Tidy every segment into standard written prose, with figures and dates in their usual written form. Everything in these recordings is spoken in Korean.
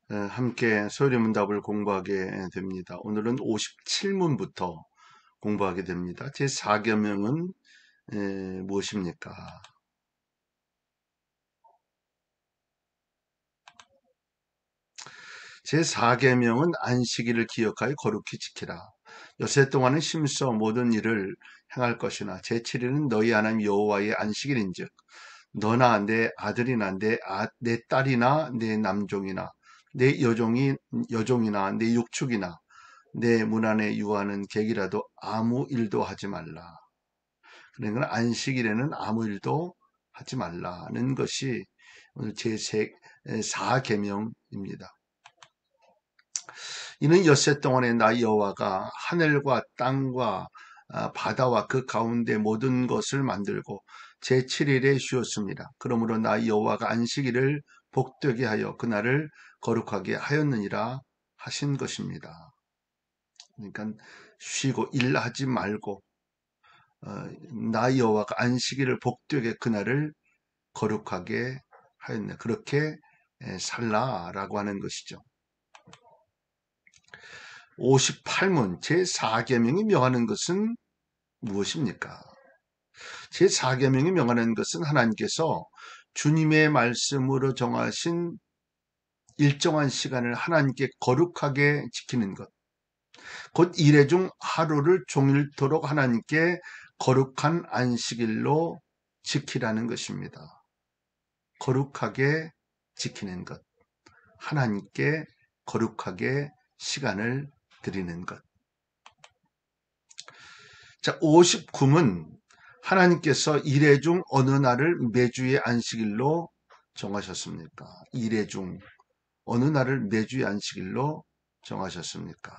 함께 소리문답을 공부하게 됩니다. 오늘은 57문부터 공부하게 됩니다. 제4계명은 무엇입니까? 제4계명은 안식일을 기억하여 거룩히 지키라. 여세 동안은 심서 모든 일을 행할 것이나 제7일은 너희 하나님 여호와의 안식일인즉 너나 내 아들이나 내 딸이나 내 남종이나 내 여종이나 내 육축이나 내 문 안에 유하는 객이라도 아무 일도 하지 말라. 그러니까 안식일에는 아무 일도 하지 말라는 것이 오늘 제4계명입니다. 이는 엿새 동안에 나 여호와가 하늘과 땅과 바다와 그 가운데 모든 것을 만들고 제7일에 쉬었습니다. 그러므로 나 여호와가 안식일을 복되게 하여 그날을 거룩하게 하였느니라 하신 것입니다. 그러니까 쉬고 일하지 말고 나 여호와가 안식일을 복되게 그날을 거룩하게 하였네. 그렇게 살라라고 하는 것이죠. 58문 제4계명이 명하는 것은 무엇입니까? 제4계명이 명하는 것은 하나님께서 주님의 말씀으로 정하신 일정한 시간을 하나님께 거룩하게 지키는 것, 곧 일회 중 하루를 종일토록 하나님께 거룩한 안식일로 지키라는 것입니다. 거룩하게 지키는 것, 하나님께 거룩하게 시간을 드리는 것. 자, 59문 하나님께서 일회 중 어느 날을 매주의 안식일로 정하셨습니까? 일회 중 어느 날을 매주의 안식일로 정하셨습니까?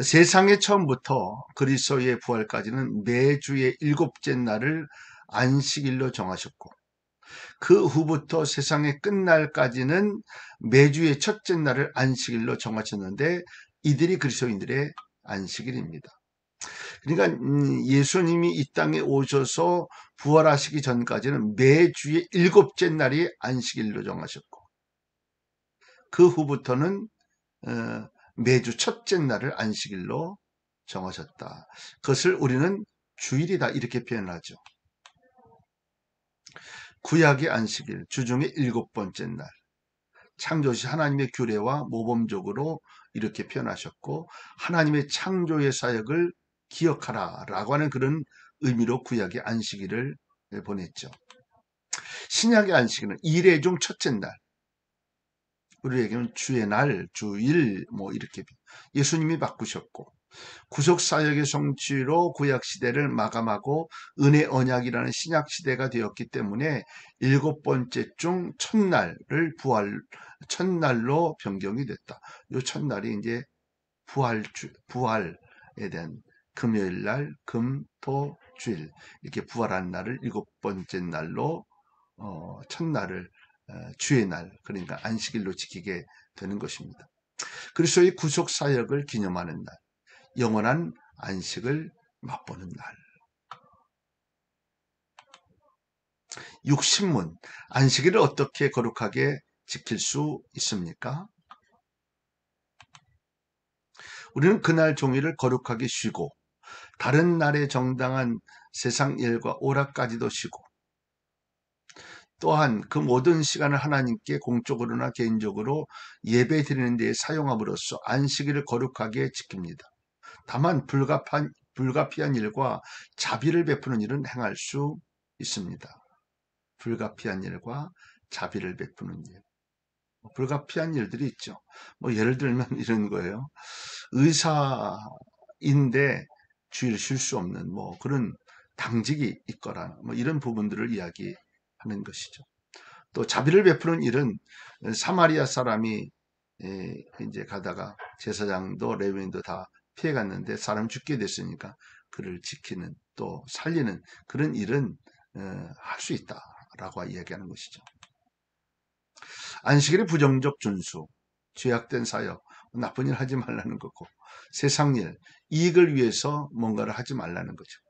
세상의 처음부터 그리스도의 부활까지는 매주의 일곱째 날을 안식일로 정하셨고 그 후부터 세상의 끝날까지는 매주의 첫째 날을 안식일로 정하셨는데 이들이 그리스도인들의 안식일입니다. 그러니까 예수님이 이 땅에 오셔서 부활하시기 전까지는 매주의 일곱째 날이 안식일로 정하셨고 그 후부터는 매주 첫째 날을 안식일로 정하셨다. 그것을 우리는 주일이다 이렇게 표현하죠. 구약의 안식일, 주중의 일곱 번째 날, 창조시 하나님의 규례와 모범적으로 이렇게 표현하셨고 하나님의 창조의 사역을 기억하라 라고 하는 그런 의미로 구약의 안식일을 보냈죠. 신약의 안식일은 일회 중 첫째 날, 우리에게는 주의 날, 주일 뭐 이렇게 예수님이 바꾸셨고 구속사역의 성취로 구약시대를 마감하고 은혜 언약이라는 신약시대가 되었기 때문에 일곱 번째 중 첫날을 첫날로 변경이 됐다. 이 첫날이 이제 부활에 대한 금요일 날, 금, 토, 주일 이렇게 부활한 날을 일곱 번째 날로 첫날을 주의 날, 그러니까 안식일로 지키게 되는 것입니다. 그리스도의 구속 사역을 기념하는 날, 영원한 안식을 맛보는 날. 60문 안식일을 어떻게 거룩하게 지킬 수 있습니까? 우리는 그날 종일을 거룩하게 쉬고 다른 날에 정당한 세상 일과 오락까지도 쉬고 또한 그 모든 시간을 하나님께 공적으로나 개인적으로 예배 드리는 데에 사용함으로써 안식일을 거룩하게 지킵니다. 다만 불가피한 일과 자비를 베푸는 일은 행할 수 있습니다. 불가피한 일과 자비를 베푸는 일. 불가피한 일들이 있죠. 뭐 예를 들면 이런 거예요. 의사인데 주일 쉴 수 없는 뭐 그런 당직이 있거나 뭐 이런 부분들을 이야기하는 것이죠. 또 자비를 베푸는 일은 사마리아 사람이 이제 가다가 제사장도 레위인도 다 피해갔는데 사람 죽게 됐으니까 그를 지키는 또 살리는 그런 일은 할 수 있다라고 이야기하는 것이죠. 안식일의 부정적 준수, 죄악된 사역, 나쁜 일 하지 말라는 거고 세상 일, 이익을 위해서 뭔가를 하지 말라는 거죠.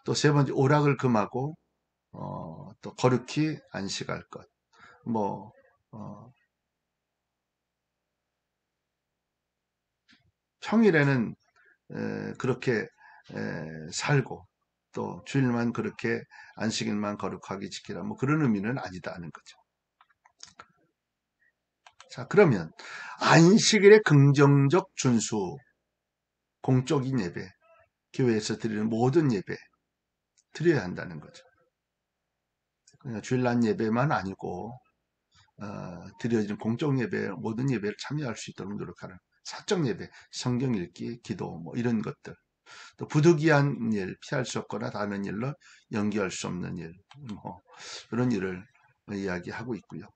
또 세 번째 오락을 금하고 또 거룩히 안식할 것. 뭐 어, 평일에는 그렇게 살고 또 주일만 그렇게 안식일만 거룩하게 지키라 뭐 그런 의미는 아니다는 거죠. 자, 그러면 안식일의 긍정적 준수, 공적인 예배, 교회에서 드리는 모든 예배 드려야 한다는 거죠. 그러니까 주일날 예배만 아니고 드려지는 공적 예배, 모든 예배를 참여할 수 있도록 노력하는 사적 예배, 성경 읽기, 기도 뭐 이런 것들. 또 부득이한 일, 피할 수 없거나 다른 일로 연기할 수 없는 일, 뭐 그런 일을 이야기하고 있고요.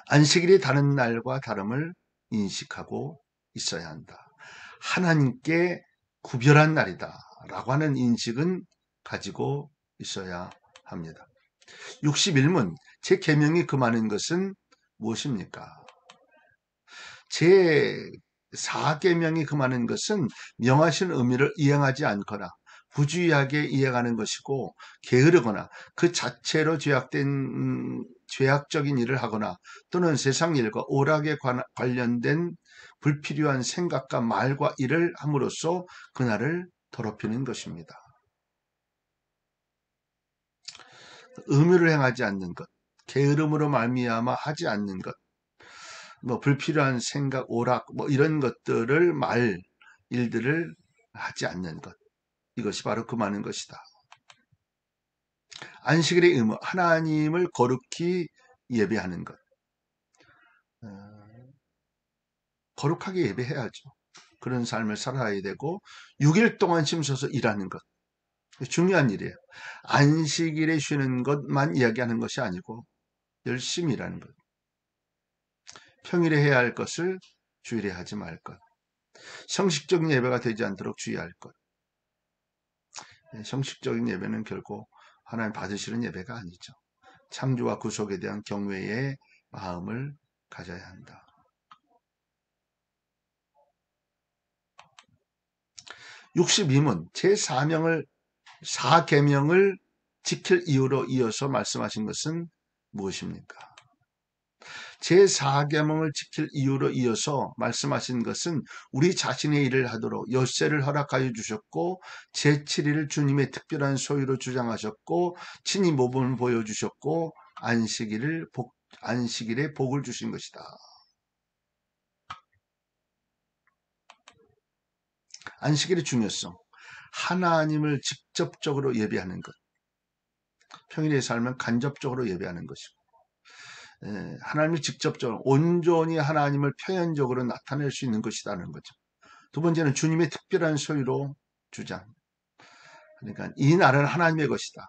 안식일이 다른 날과 다름을 인식하고 있어야 한다. 하나님께 구별한 날이다 라고 하는 인식은 가지고 있어야 합니다. 61문 제 계명이 금하는 것은 무엇입니까? 제 4계명이 금하는 것은 명하신 의미를 이행하지 않거나 부주의하게 이행하는 것이고 게으르거나 그 자체로 죄악적인 일을 하거나 또는 세상 일과 오락에 관련된 불필요한 생각과 말과 일을 함으로써 그날을 더럽히는 것입니다. 의무를 행하지 않는 것, 게으름으로 말미암아 하지 않는 것, 뭐 불필요한 생각, 오락, 뭐 이런 것들을 일들을 하지 않는 것. 이것이 바로 금하는 것이다. 안식일의 의무, 하나님을 거룩히 예배하는 것. 거룩하게 예배해야죠. 그런 삶을 살아야 되고 6일 동안 힘써서 일하는 것. 중요한 일이에요. 안식일에 쉬는 것만 이야기하는 것이 아니고 열심히 일하는 것. 평일에 해야 할 것을 주일에 하지 말 것. 형식적인 예배가 되지 않도록 주의할 것. 형식적인 예배는 결국 하나님 받으시는 예배가 아니죠. 창조와 구속에 대한 경외의 마음을 가져야 한다. 62문 제4계명을 지킬 이유로 이어서 말씀하신 것은 무엇입니까? 제4계명을 지킬 이유로 이어서 말씀하신 것은 우리 자신의 일을 하도록 엿새를 허락하여 주셨고 제7일을 주님의 특별한 소유로 주장하셨고 친히 모범을 보여주셨고 안식일에 복을 주신 것이다. 안식일의 중요성, 하나님을 직접적으로 예배하는 것, 평일의 삶은 간접적으로 예배하는 것이고 하나님을 직접적으로 온전히 하나님을 표현적으로 나타낼 수 있는 것이라는 거죠. 두 번째는 주님의 특별한 소유로 주장. 그러니까 이 날은 하나님의 것이다.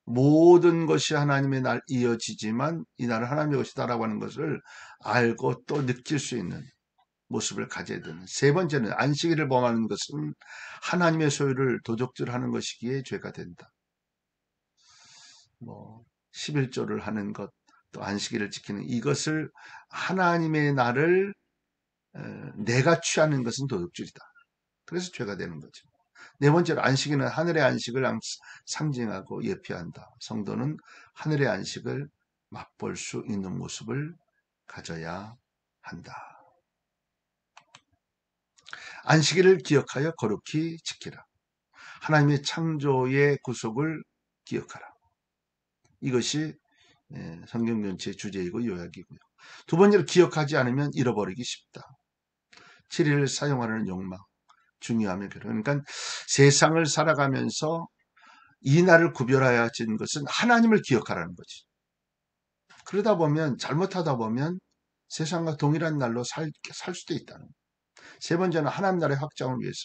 모든 것이 하나님의 날 이어지지만 이 날은 하나님의 것이다라고 하는 것을 알고 또 느낄 수 있는 모습을 가져야 되는. 세 번째는 안식일을 범하는 것은 하나님의 소유를 도적질하는 것이기에 죄가 된다. 뭐 11조를 하는 것, 또 안식일을 지키는 이것을 하나님의 날을 내가 취하는 것은 도둑질이다. 그래서 죄가 되는 거죠. 네 번째로 안식일은 하늘의 안식을 상징하고 예표한다. 성도는 하늘의 안식을 맛볼 수 있는 모습을 가져야 한다. 안식일을 기억하여 거룩히 지키라. 하나님의 창조의 구속을 기억하라. 이것이 성경 전체의 주제이고 요약이고요. 두 번째로 기억하지 않으면 잃어버리기 쉽다. 7일을 사용하려는 욕망, 중요하면 그러니까 세상을 살아가면서 이 날을 구별하여 진 것은 하나님을 기억하라는 거지. 그러다 보면 잘못하다 보면 세상과 동일한 날로 살 수도 있다는 거예요. 세 번째는 하나님 나라의 확장을 위해서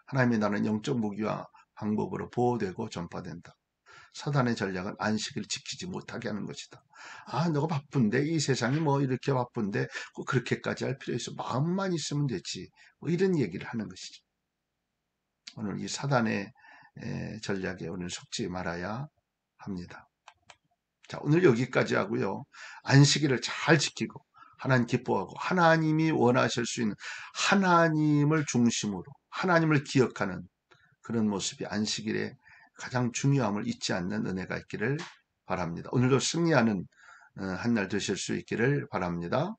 하나님의 나라는 영적 무기와 방법으로 보호되고 전파된다. 사단의 전략은 안식을 지키지 못하게 하는 것이다. 아, 너가 바쁜데 이 세상이 뭐 이렇게 바쁜데 꼭 그렇게까지 할 필요 있어. 마음만 있으면 되지. 뭐 이런 얘기를 하는 것이죠. 오늘 이 사단의 전략에 오늘 속지 말아야 합니다. 자, 오늘 여기까지 하고요. 안식일을 잘 지키고 하나님 기뻐하고 하나님이 원하실 수 있는 하나님을 중심으로 하나님을 기억하는 그런 모습이 안식일의 가장 중요함을 잊지 않는 은혜가 있기를 바랍니다. 오늘도 승리하는 한 날 되실 수 있기를 바랍니다.